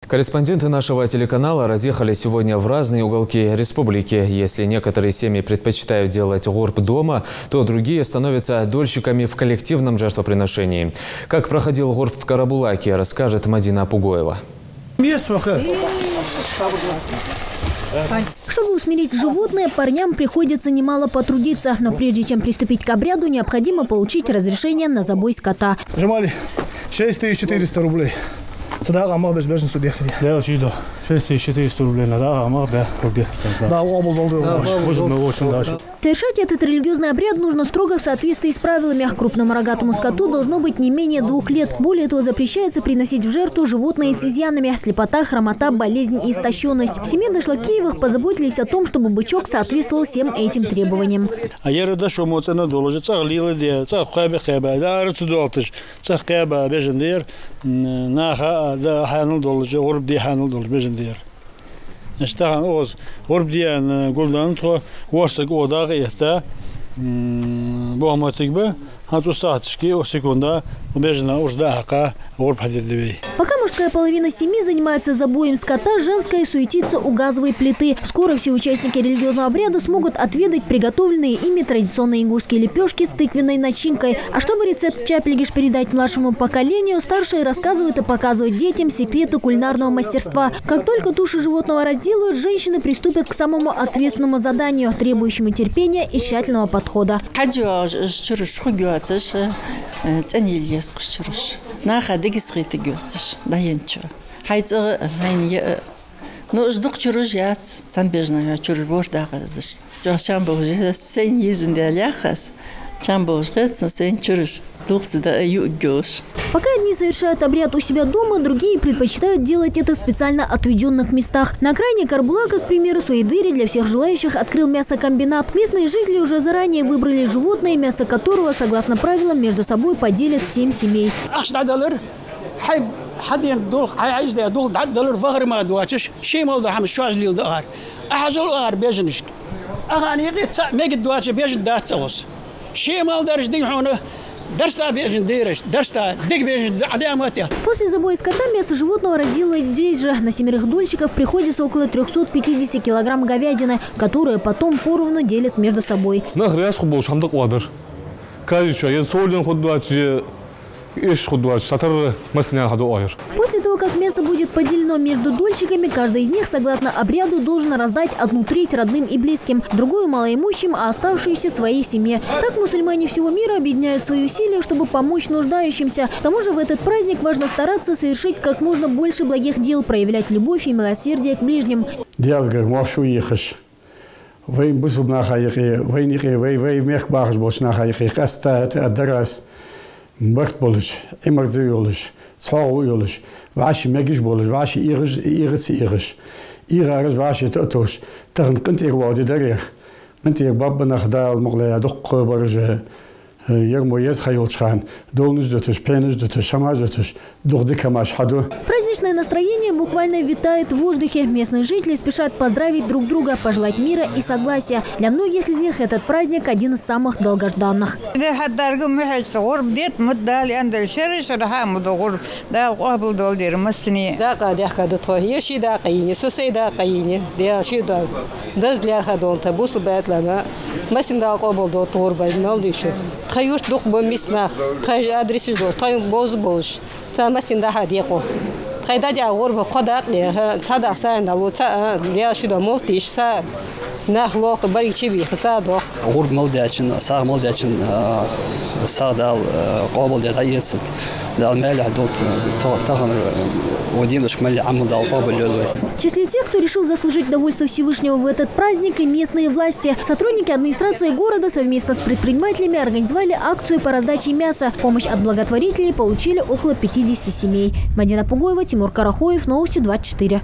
Корреспонденты нашего телеканала разъехались сегодня в разные уголки республики. Если некоторые семьи предпочитают делать горб дома, то другие становятся дольщиками в коллективном жертвоприношении. Как проходил горб в Карабулаке, расскажет Мадина Пугоева. Чтобы усмирить животное, парням приходится немало потрудиться. Но прежде чем приступить к обряду, необходимо получить разрешение на забой скота. 6400 рублей. Сюда гамма без бежен судья. Да, чудо. 6400 рублей надо, гамма без рублей. Да, очень даже. Совершать этот религиозный обряд нужно строго в соответствии с правилами. Крупному рогатому скоту должно быть не менее 2 лет. Более того, запрещается приносить в жертву животное с изъянами – слепота, хромота, болезнь и истощенность. В семье Дашлакиевых позаботились о том, чтобы бычок соответствовал всем этим требованиям. اشتغل أوز وربديان قلنا نتخو وارسك أوضاع يستا بوهماتك به هاتو ساعتشكي وسكوندا وبيجنا أوزداعقا ورب حديد. Пока мужская половина семьи занимается забоем скота, женская суетится у газовой плиты. Скоро все участники религиозного обряда смогут отведать приготовленные ими традиционные ингушские лепешки с тыквенной начинкой. А чтобы рецепт чаплигиш передать младшему поколению, старшие рассказывают и показывают детям секреты кулинарного мастерства. Как только туши животного разделают, женщины приступят к самому ответственному заданию, требующему терпения и тщательного подхода. Ну, ждук чуружят, цанбежная чурворда газыш. Чамбоже сен езин дяляхас, чамбоже сен чуруш. Пока одни совершают обряд у себя дома, другие предпочитают делать это в специально отведенных местах. На окраине Карабулака, к примеру, свои двери для всех желающих открыл мясокомбинат. Местные жители уже заранее выбрали животное, мясо которого, согласно правилам, между собой поделят 7 семей. После забоя скота мясо животного разделывают здесь же. На 7 дольщиков приходится около 350 килограмм говядины, которые потом поровну делят между собой. После того, как мясо будет поделено между дольщиками, каждый из них, согласно обряду, должен раздать 1/3 родным и близким, другую малоимущим, а оставшуюся своей семье. Так мусульмане всего мира объединяют свои усилия, чтобы помочь нуждающимся. К тому же в этот праздник важно стараться совершить как можно больше благих дел, проявлять любовь и милосердие к ближним. Бахт болыш, эмарзы олыш, цау олыш, ваши мегиш болыш, ваши ирыш, ирарыш ваши тотош, тагын кынтер води дарех, кынтер бабба нахдал моглая докко барже, ермоез хайолчхан, долнуш дотош, пенуш дотош, шамаш дотош, дохды камаш хаду. Праздничное настроение буквально витает в воздухе. Местные жители спешат поздравить друг друга, пожелать мира и согласия. Для многих из них этот праздник один из самых долгожданных. Хайдадя горб кодак цадак сандалу я сюда молтиш са нахлох баричиби садок горб молдачин саг молдачин садал قابل دايسك дал мэль адот таган одиночка мэль амл дал قابل. В числе тех, кто решил заслужить довольство Всевышнего в этот праздник, и местные власти. Сотрудники администрации города совместно с предпринимателями организовали акцию по раздаче мяса. Помощь от благотворителей получили около 50 семей. Мадина Пугоева, Тимур Карахоев, Новости 24.